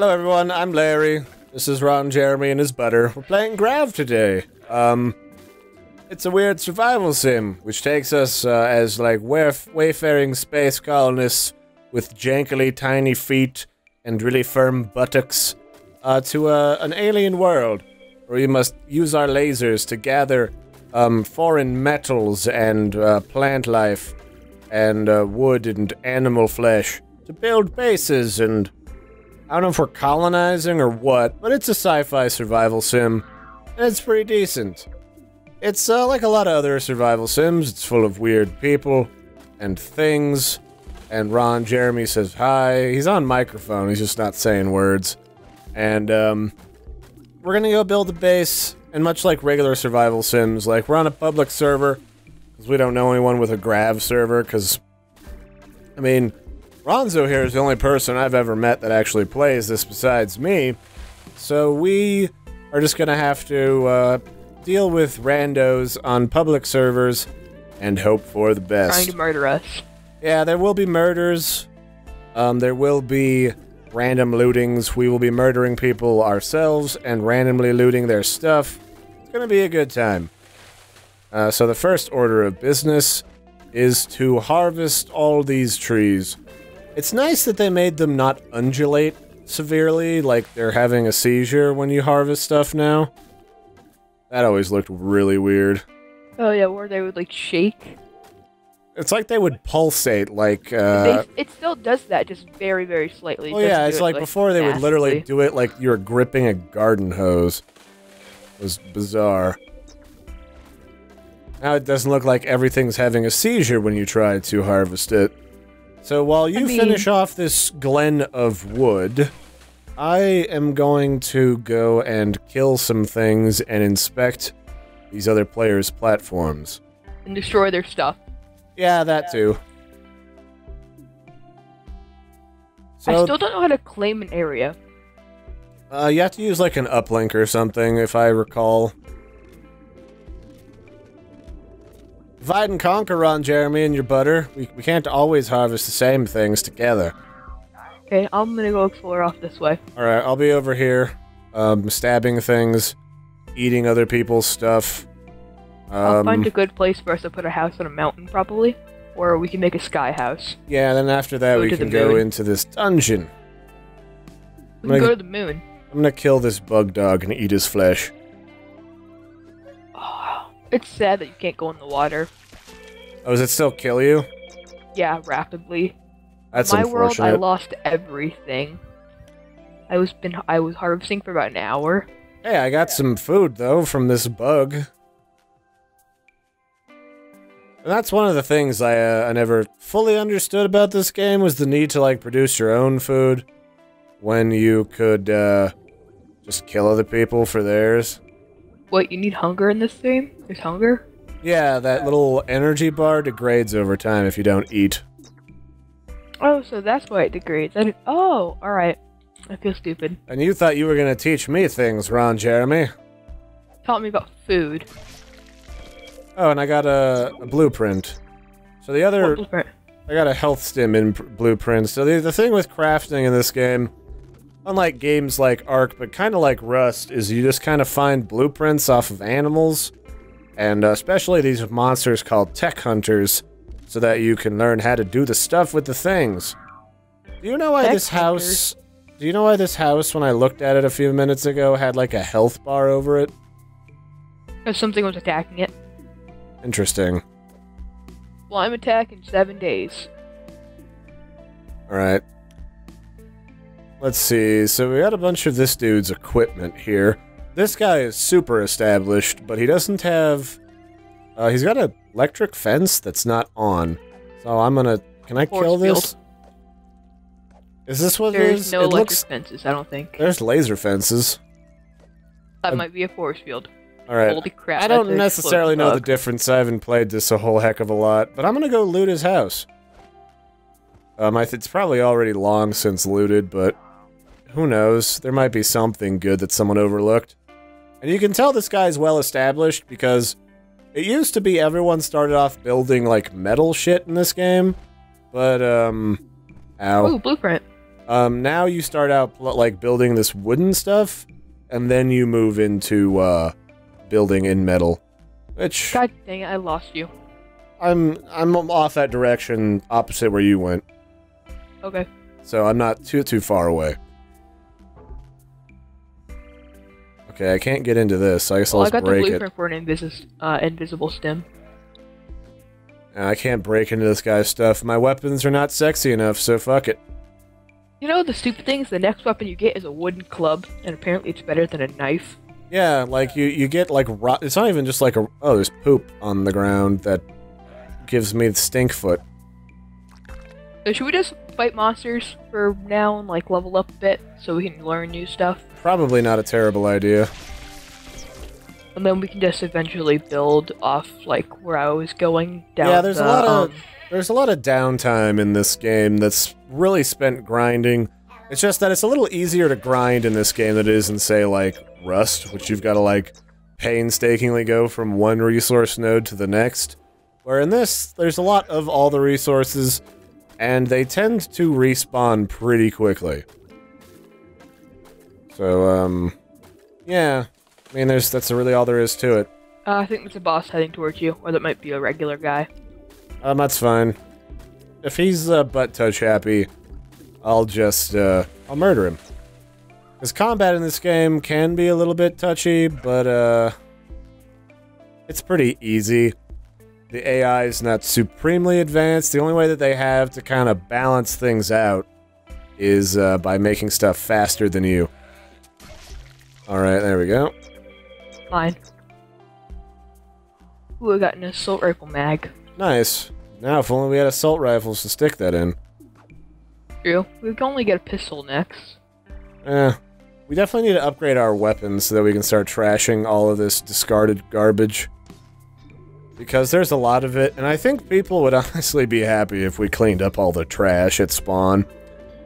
Hello everyone, I'm Larry. This is Ron, Jeremy, and his butter. We're playing Grav today. It's a weird survival sim, which takes us as like wayfaring space colonists with jankily tiny feet and really firm buttocks to an alien world where we must use our lasers to gather foreign metals and plant life and wood and animal flesh to build bases. And I don't know if we're colonizing or what, but it's a sci-fi survival sim, and it's pretty decent. It's like a lot of other survival sims. It's full of weird people and things. And Ron Jeremy says hi. He's on microphone, he's just not saying words. And we're gonna go build a base, and much like regular survival sims, like we're on a public server, because we don't know anyone with a Grav server, because, I mean, Ronzo here is the only person I've ever met that actually plays this besides me, so we are just gonna have to deal with randos on public servers and hope for the best. Trying to murder us. Yeah, there will be murders. There will be random lootings. We will be murdering people ourselves and randomly looting their stuff. It's gonna be a good time. So the first order of business is to harvest all these trees. It's nice that they made them not undulate severely, like they're having a seizure when you harvest stuff now. That always looked really weird. Oh yeah, where they would like shake. It's like they would pulsate, like, it still does that, just very, very slightly. Oh yeah, it's like before they would literally do it like you were gripping a garden hose. It was bizarre. Now it doesn't look like everything's having a seizure when you try to harvest it. So while you finish off this glen of wood, I am going to go and kill some things and inspect these other players' platforms. And destroy their stuff. Yeah, that too. So, I still don't know how to claim an area. You have to use like an uplink or something, if I recall. Divide and conquer, Ron Jeremy and your butter. We can't always harvest the same things together. Okay, I'm gonna go explore off this way. Alright, I'll be over here, stabbing things, eating other people's stuff. I'll find a good place for us to put a house on a mountain, probably. Or we can make a sky house. Yeah, then after that we can go into this dungeon. We can go to the moon. I'm gonna kill this bug dog and eat his flesh. Oh, it's sad that you can't go in the water. Oh, does it still kill you? Yeah, rapidly. That's in my world, unfortunate. I lost everything. I was harvesting for about an hour. Hey, I got some food, though, from this bug. And that's one of the things I never fully understood about this game, was the need to, like, produce your own food when you could, just kill other people for theirs. What, you need hunger in this game? There's hunger? Yeah, that little energy bar degrades over time if you don't eat. Oh, so that's why it degrades. Oh, alright. I feel stupid. And you thought you were gonna teach me things, Ron Jeremy. Taught me about food. Oh, and I got a blueprint. So the other... What blueprint? I got a health stim in blueprint. So the thing with crafting in this game, unlike games like Ark, but kind of like Rust, is you just kind of find blueprints off of animals. And especially these monsters called tech hunters, so that you can learn how to do the stuff with the things. Do you know why this house... Do you know why this house, when I looked at it a few minutes ago, had like a health bar over it? Because something was attacking it. Interesting. Slime attack in 7 days. Alright. Let's see, so we got a bunch of this dude's equipment here. This guy is super established, but he doesn't have... he's got an electric fence that's not on. So I'm gonna... Can I kill this? Is this what it is? There's no electric fences, I don't think. There's laser fences. That might be a force field. Alright. Holy crap, I don't necessarily know the difference. I haven't played this a whole heck of a lot. But I'm gonna go loot his house. It's probably already long since looted, but... who knows? There might be something good that someone overlooked. And you can tell this guy's well established because it used to be everyone started off building, like, metal shit in this game. But, ow. Ooh, blueprint. Now you start out, like, building this wooden stuff, and then you move into, building in metal. Which... God dang it, I lost you. I'm off that direction, opposite where you went. Okay. So I'm not too far away. Okay, I can't get into this. I guess I'll just break it. I got the blueprint for an invisible stem. And I can't break into this guy's stuff. My weapons are not sexy enough, so fuck it. You know, the stupid thing is the next weapon you get is a wooden club, and apparently it's better than a knife. Yeah, like, you get, like, it's not even just like a... Oh, there's poop on the ground that gives me the stink foot. So should we just fight monsters for now and, like, level up a bit so we can learn new stuff? Probably not a terrible idea. And then we can just eventually build off, like, where I was going down. Yeah, there's a lot of downtime in this game that's really spent grinding. It's just that it's a little easier to grind in this game than it is in, say, like, Rust, which you've got to, like, painstakingly go from one resource node to the next. Where in this, there's a lot of all the resources, and they tend to respawn pretty quickly. So, yeah. I mean, that's really all there is to it. I think there's a boss heading towards you, or that might be a regular guy. That's fine. If he's butt touch happy, I'll just, I'll murder him. Because combat in this game can be a little bit touchy, but, it's pretty easy. The AI is not supremely advanced. The only way that they have to kind of balance things out is, by making stuff faster than you. Alright, there we go. Fine. Ooh, I got an assault rifle mag. Nice. Now, if only we had assault rifles to stick that in. True. We can only get a pistol next. We definitely need to upgrade our weapons so that we can start trashing all of this discarded garbage. Because there's a lot of it, and I think people would honestly be happy if we cleaned up all the trash at spawn.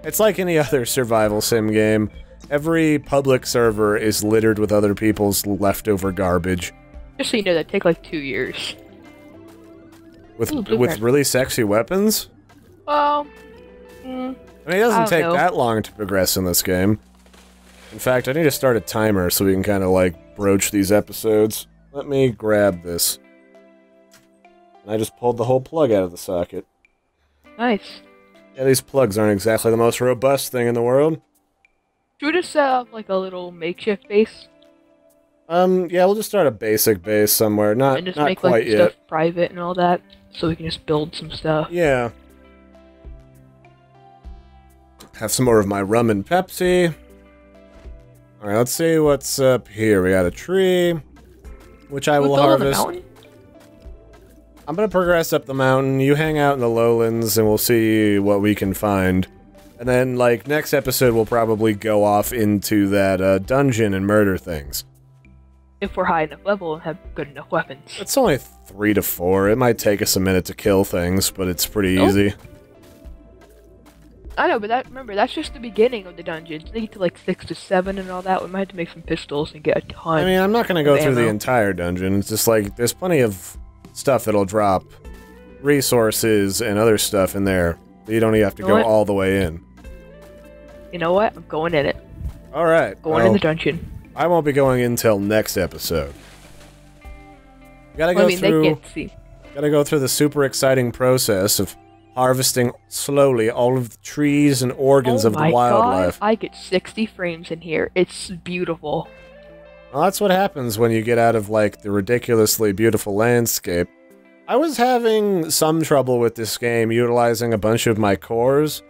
It's like any other survival sim game. Every public server is littered with other people's leftover garbage. Just so you know, that take like 2 years. With really sexy weapons? I mean, it doesn't take that long to progress in this game. In fact, I need to start a timer so we can kind of, like, broach these episodes. Let me grab this. And I just pulled the whole plug out of the socket. Nice. Yeah, these plugs aren't exactly the most robust thing in the world. Should we just set up, like, a little makeshift base? Yeah, we'll just start a basic base somewhere. Not and just not make, quite like, yet. Stuff private and all that, so we can just build some stuff. Yeah. Have some more of my rum and Pepsi. Alright, let's see what's up here. We got a tree, which I will harvest. I'm gonna progress up the mountain. You hang out in the lowlands, and we'll see what we can find. And then, like, next episode, we'll probably go off into that dungeon and murder things. If we're high enough level and have good enough weapons. It's only 3 to 4. It might take us a minute to kill things, but it's pretty easy. I know, but remember, that's just the beginning of the dungeons. They get to like 6 to 7 and all that. We might have to make some pistols and get a ton. I mean, I'm not gonna go through the entire dungeon. It's just like, there's plenty of stuff that'll drop resources and other stuff in there. You don't even have to go all the way in. You know what? I'm going in it. Alright. Going in the dungeon. I won't be going in until next episode. Gotta go through the super exciting process of harvesting slowly all of the trees and organs of the wildlife. God, I get 60 frames in here. It's beautiful. Well, that's what happens when you get out of, like, the ridiculously beautiful landscape. I was having some trouble with this game utilizing a bunch of my cores.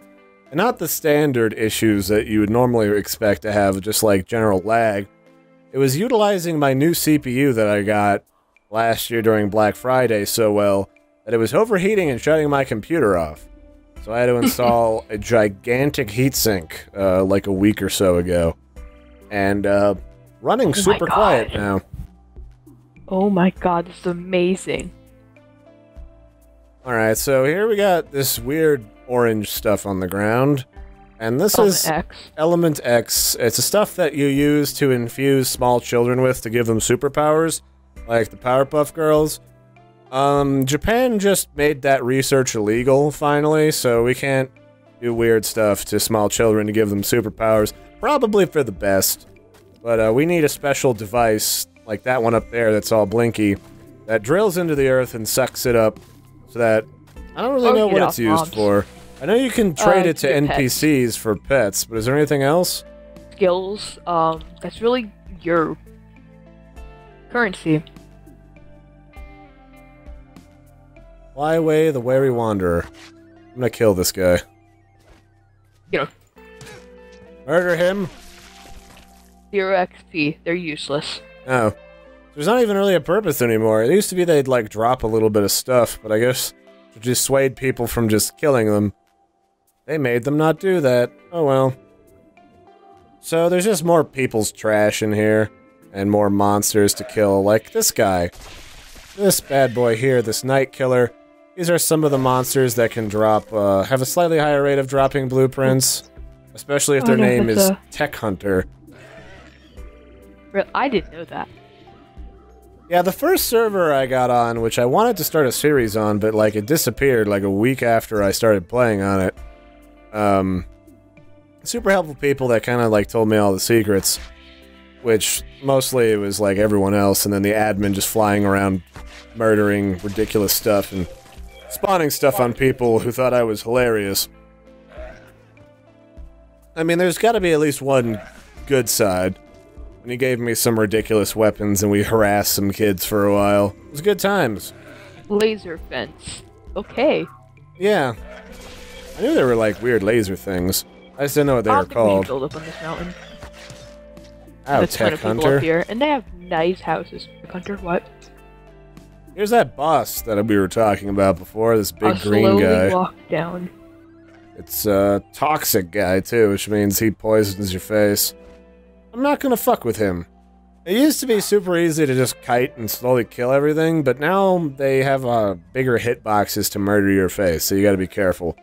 And not the standard issues that you would normally expect to have, just like general lag. It was utilizing my new CPU that I got last year during Black Friday so well that it was overheating and shutting my computer off. So I had to install a gigantic heatsink like a week or so ago. And running super quiet now. Oh my god, this is amazing. Alright, so here we got this weird orange stuff on the ground. And this is Element X. It's a stuff that you use to infuse small children with to give them superpowers, like the Powerpuff Girls. Japan just made that research illegal, finally, so we can't do weird stuff to small children to give them superpowers. Probably for the best. But we need a special device, like that one up there that's all blinky, that drills into the earth and sucks it up so that... I don't really know what it's used for. I know you can trade it to NPCs for pets, but is there anything else? Skills, that's really your currency. Fly away the wary wanderer. I'm gonna kill this guy. You know. Murder him? 0 XP. They're useless. Oh. There's not even really a purpose anymore. It used to be they'd, like, drop a little bit of stuff, but I guess to dissuade people from just killing them, they made them not do that. Oh well. So there's just more people's trash in here, and more monsters to kill, like this guy. This bad boy here, this night killer. These are some of the monsters that can drop, have a slightly higher rate of dropping blueprints, especially if their name is Tech Hunter. I didn't know that. Yeah, the first server I got on, which I wanted to start a series on, but, like, it disappeared, like, a week after I started playing on it. Super helpful people that kind of, like, told me all the secrets, which mostly it was, like, everyone else, and then the admin just flying around murdering ridiculous stuff and spawning stuff on people who thought I was hilarious. I mean, there's gotta be at least one good side. And he gave me some ridiculous weapons and we harassed some kids for a while. It was good times. Laser fence. Okay. Yeah. I knew there were, like, weird laser things. I just didn't know what they were called. We should build up on this mountain. Oh, Tech Hunter. Up here, and they have nice houses. Tech Hunter, what? Here's that boss that we were talking about before, this big green guy. Walk down. It's a toxic guy, too, which means he poisons your face. I'm not gonna fuck with him. It used to be super easy to just kite and slowly kill everything, but now they have bigger hitboxes to murder your face, so you gotta be careful.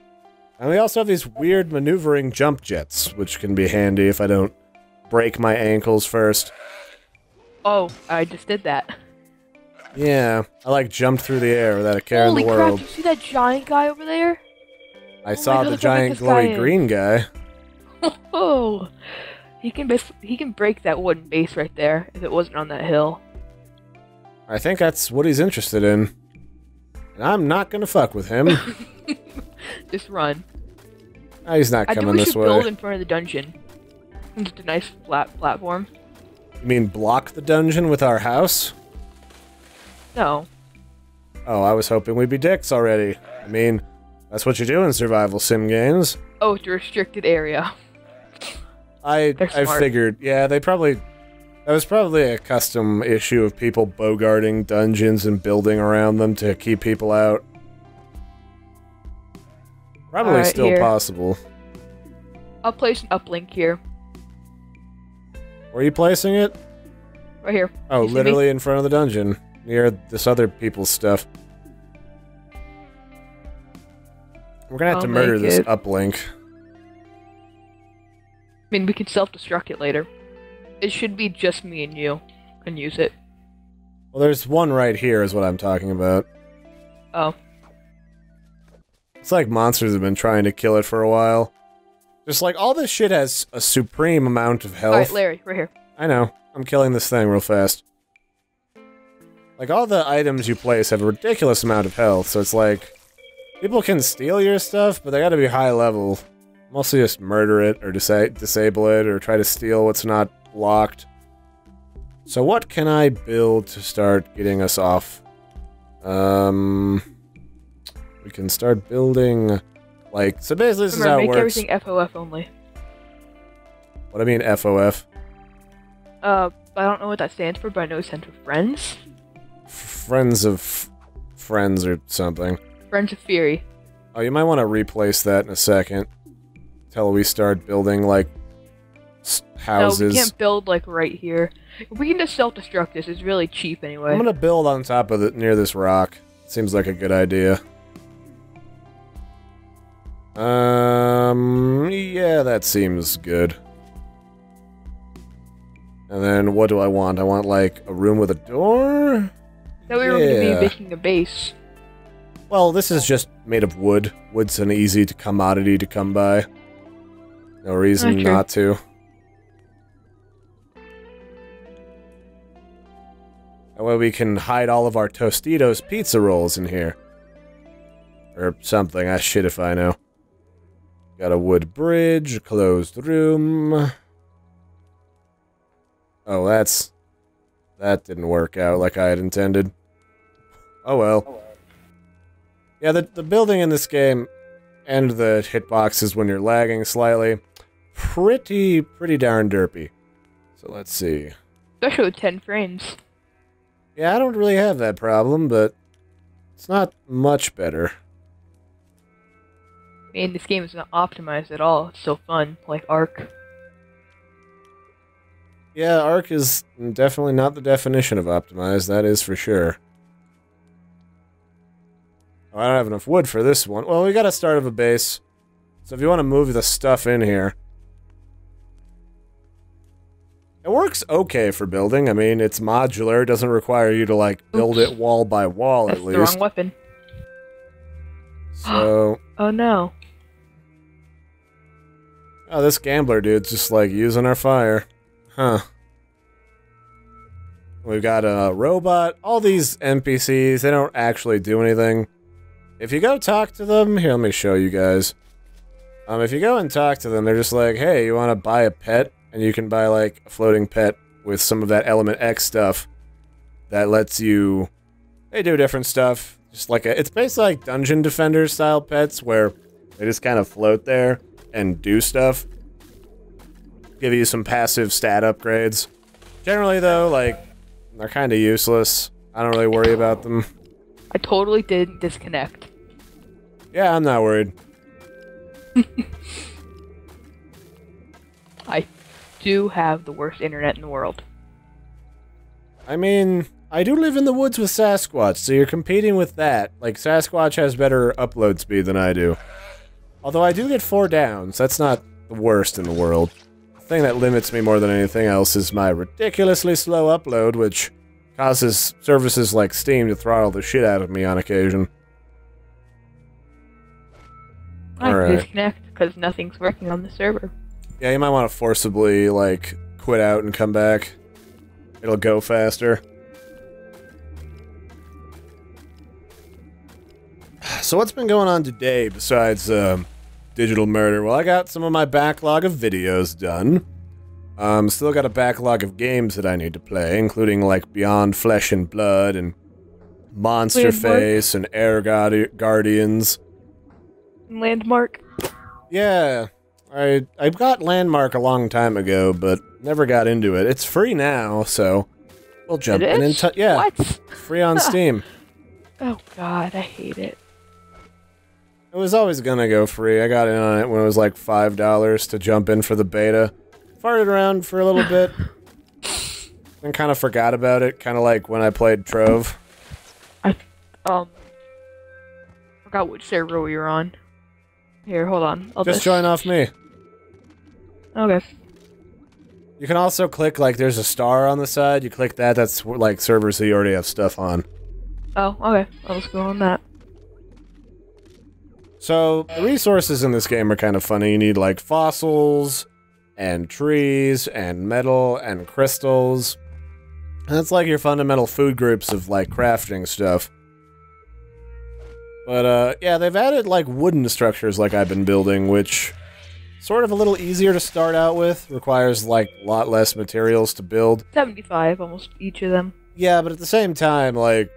And we also have these weird maneuvering jump jets, which can be handy if I don't break my ankles first. Oh, I just did that. Yeah, I like jumped through the air without a care in the world. Holy crap, you see that giant guy over there? I saw the giant glowy green guy. Oh, he can break that wooden base right there if it wasn't on that hill. I think that's what he's interested in. And I'm not gonna fuck with him. Just run. Oh, he's not coming this way. We should build in front of the dungeon. Just a nice flat platform. You mean block the dungeon with our house? No. Oh, I was hoping we'd be dicks already. I mean, that's what you do in survival sim games. Oh, it's a restricted area. I figured, yeah, that was probably a custom issue of people bogarting dungeons and building around them to keep people out. Probably still possible. I'll place an uplink here. Where are you placing it? Right here. Oh, literally in front of the dungeon, near this other people's stuff. We're gonna have to murder this uplink. I mean, we can self-destruct it later. It should be just me and you can use it. Well, there's one right here is what I'm talking about. Oh. It's like monsters have been trying to kill it for a while. Just like, all this shit has a supreme amount of health. Alright, Larry, right here. I know. I'm killing this thing real fast. Like, all the items you place have a ridiculous amount of health, so it's like... People can steal your stuff, but they gotta be high level. Mostly just murder it, or disable it, or try to steal what's not locked. So what can I build to start getting us off? We can start building, like, so basically this is how it works. Make everything FOF only. What do I mean, FOF? I don't know what that stands for, but I know it stands for friends. Friends of friends or something. Friends of Fury. Oh, you might want to replace that in a second. Till we start building, like, houses. No, we can't build, like, right here. We can just self-destruct this. It's really cheap anyway. I'm gonna build on top of it near this rock. Seems like a good idea. Yeah, that seems good. And then what do I want? I want, like, a room with a door? No, we were gonna be making a base. Well, this is just made of wood. Wood's an easy commodity to come by. No reason not to. That way we can hide all of our Tostitos pizza rolls in here. Or something. Ah, shit if I know. Got a wood bridge, a closed room. Oh, that didn't work out like I had intended. Oh well. Yeah, the building in this game and the hitboxes when you're lagging slightly, pretty darn derpy. So let's see. Especially with 10 frames. Yeah, I don't really have that problem, but it's not much better. I mean, this game is not optimized at all. It's still fun, like Ark. Yeah, Ark is definitely not the definition of optimized, that is for sure. Oh, I don't have enough wood for this one. Well, we gotta start with a base. So if you want to move the stuff in here... It works okay for building. I mean, it's modular. It doesn't require you to, like, build it wall by wall, at least. That's the wrong weapon. So... Oh, no. Oh, this gambler dude's just, like, using our fire. Huh. We've got a robot. All these NPCs, they don't actually do anything. If you go talk to them... Here, let me show you guys. If you go and talk to them, they're just like, hey, you want to buy a pet? And you can buy, like, a floating pet with some of that Element X stuff that lets you... They do different stuff. Just like it's basically like Dungeon Defender style pets where they just kind of float there and do stuff. Give you some passive stat upgrades. Generally, though, like, they're kind of useless. I don't really worry about them. I totally did disconnect. Yeah, I'm not worried. I do have the worst internet in the world. I mean, I do live in the woods with Sasquatch, so you're competing with that. Like, Sasquatch has better upload speed than I do. Although I do get 4 downs, that's not the worst in the world. The thing that limits me more than anything else is my ridiculously slow upload, which causes services like Steam to throttle the shit out of me on occasion. I disconnect because nothing's working on the server. Yeah, you might want to forcibly, like, quit out and come back. It'll go faster. So what's been going on today besides digital murder? Well, I got some of my backlog of videos done. Still got a backlog of games that I need to play, including, like, Beyond Flesh and Blood and Monster Face and Air Guardians. Landmark? Yeah. I got Landmark a long time ago, but never got into it. It's free now, so we'll jump in and yeah. What? It's free on Steam. Oh god, I hate it. It was always gonna go free. I got in on it when it was like $5 to jump in for the beta. Farted around for a little bit. And kind of forgot about it, kind of like when I played Trove. I forgot which server we were on. Here, hold on. Just join off me. Okay. You can also click, like, there's a star on the side. You click that, that's, like, servers that you already have stuff on. Oh, okay. I'll just go on that. So, the resources in this game are kind of funny. You need, like, fossils, and trees, and metal, and crystals. And that's, like, your fundamental food groups of, like, crafting stuff. But, yeah, they've added, like, wooden structures like I've been building, which... sort of a little easier to start out with. Requires, like, a lot less materials to build. 75, almost each of them. Yeah, but at the same time, like...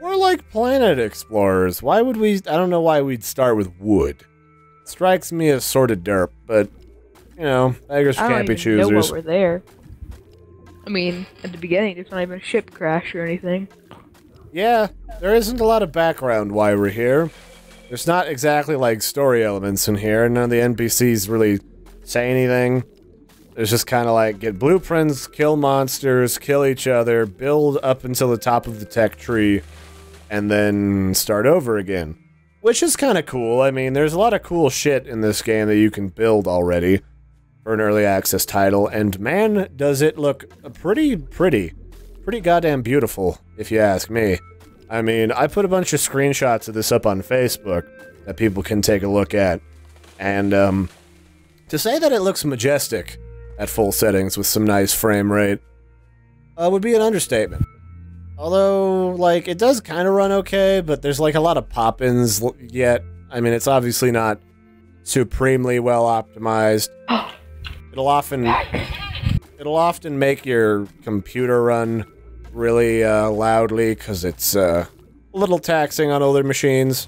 we're like planet explorers. Why would we... I don't know why we'd start with wood. Strikes me as sort of derp, but... you know, beggars can't be choosers. I don't even know what we're there. I mean, at the beginning, there's not even a ship crash or anything. Yeah, there isn't a lot of background why we're here. There's not exactly, like, story elements in here. None of the NPCs really say anything. There's just kind of like, get blueprints, kill monsters, kill each other, build up until the top of the tech tree, and then start over again. Which is kind of cool. I mean, there's a lot of cool shit in this game that you can build already for an early access title, and man, does it look pretty goddamn beautiful, if you ask me. I mean, I put a bunch of screenshots of this up on Facebook that people can take a look at. And, to say that it looks majestic at full settings with some nice frame rate, would be an understatement. Although, like, it does kind of run okay, but there's, like, a lot of pop-ins yet. I mean, it's obviously not supremely well optimized. It'll often make your computer run really loudly because it's a little taxing on older machines.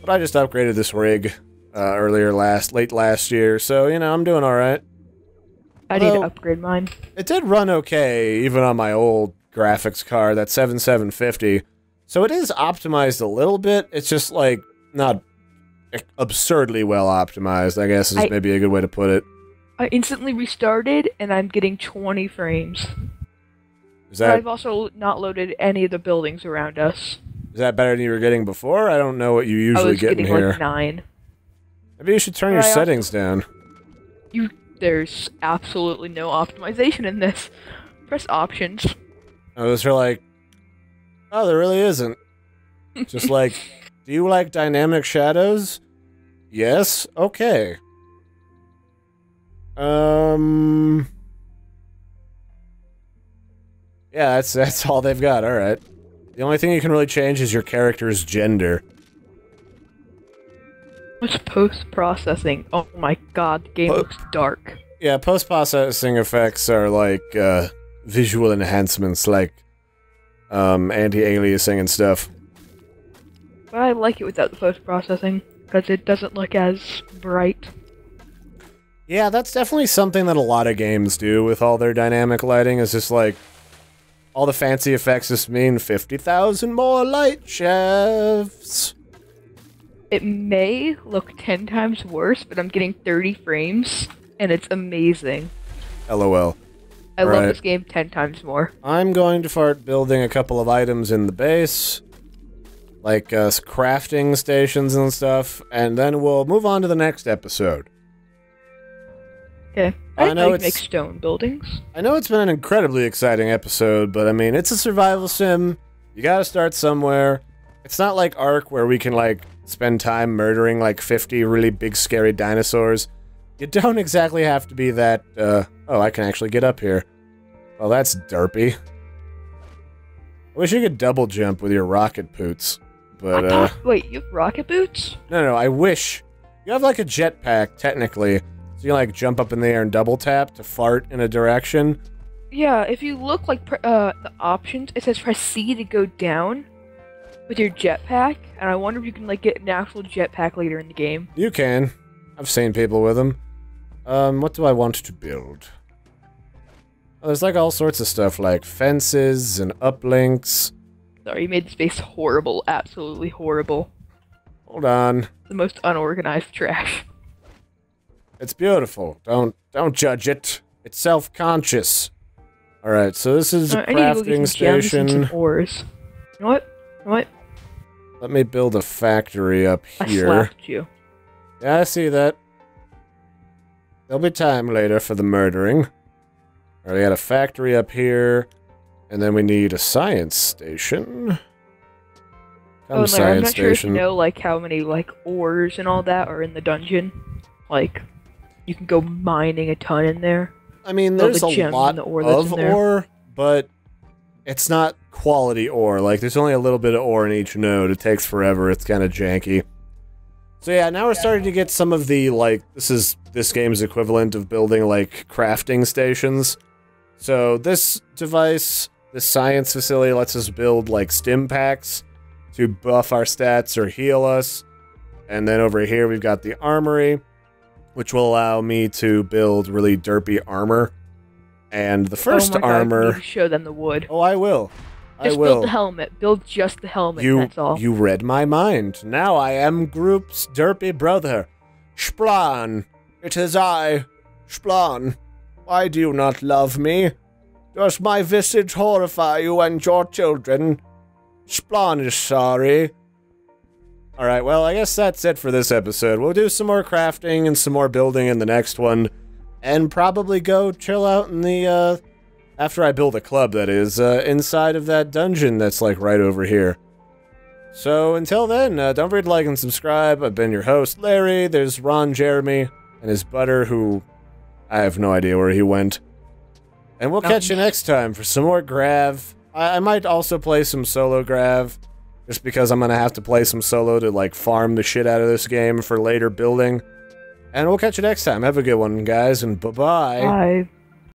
But I just upgraded this rig late last year, so you know I'm doing all right. I need to upgrade mine. It did run okay, even on my old graphics card, that 7750. So it is optimized a little bit. It's just like not absurdly well optimized, I guess is maybe a good way to put it. I instantly restarted, and I'm getting 20 frames. Is that? But I've also not loaded any of the buildings around us. Is that better than you were getting before? I don't know what you usually get in here. I was getting like 9. Maybe you should turn your settings down. There's absolutely no optimization in this. Press options. Oh, those are like... Oh, there really isn't. Just like, do you like dynamic shadows? Yes? Okay. Yeah, that's all they've got, alright. The only thing you can really change is your character's gender. What's post-processing? Oh my god, the game looks dark. Yeah, post-processing effects are like, visual enhancements, like, anti-aliasing and stuff. But I like it without the post-processing, because it doesn't look as bright. Yeah, that's definitely something that a lot of games do with all their dynamic lighting, is just like, all the fancy effects just mean 50,000 more light shafts. It may look 10 times worse, but I'm getting 30 frames, and it's amazing. LOL. I love this game 10 times more. I'm going to start building a couple of items in the base, like crafting stations and stuff, and then we'll move on to the next episode. Okay. I know it's make stone buildings. I know it's been an incredibly exciting episode, but I mean, it's a survival sim. You gotta start somewhere. It's not like Ark where we can, like, spend time murdering, like, 50 really big, scary dinosaurs. You don't exactly have to be that, oh, I can actually get up here. Well, that's derpy. I wish you could double jump with your rocket boots, but, Wait, you have rocket boots? No, I wish. You have, like, a jetpack, technically. So you, like, jump up in the air and double tap to fart in a direction. Yeah, if you look, like, the options, it says press C to go down with your jetpack, and I wonder if you can, like, get an actual jetpack later in the game. You can. I've seen people with them. What do I want to build? Oh, there's, like, all sorts of stuff, like fences and uplinks. Sorry, you made the space horrible. Absolutely horrible. Hold on. The most unorganized trash. It's beautiful. Don't judge it. It's self-conscious. Alright, so this is a crafting station. Some ores. You know what? Let me build a factory up here. I slapped you. Yeah, I see that. There'll be time later for the murdering. Alright, we got a factory up here. And then we need a science station. I'm not sure if you know, like, how many, like, ores and all that are in the dungeon. Like, you can go mining a ton in there. I mean, there's a lot of ore, but it's not quality ore. Like, there's only a little bit of ore in each node. It takes forever. It's kind of janky. So yeah, now we're starting to get some of the, like, this game's equivalent of building, like, crafting stations. So this device, this science facility, lets us build, like, stim packs to buff our stats or heal us. And then over here we've got the armory, which will allow me to build really derpy armor. And the first armor... You need to show them the wood. Oh, I will. Just build the helmet. Build just the helmet, that's all. You read my mind. Now I am Group's derpy brother. Splan. It is I, Splan. Why do you not love me? Does my visage horrify you and your children? Splan is sorry. Alright, well, I guess that's it for this episode. We'll do some more crafting and some more building in the next one. And probably go chill out in the After I build a club, that is, inside of that dungeon that's, like, right over here. So, until then, don't forget to like and subscribe. I've been your host, Larry. There's Ron Jeremy and his butter, who I have no idea where he went. And we'll catch you next time for some more Grav. I might also play some solo Grav, just because I'm gonna have to play some solo to, like, farm the shit out of this game for later building. And we'll catch you next time. Have a good one, guys, and bye-bye. Bye.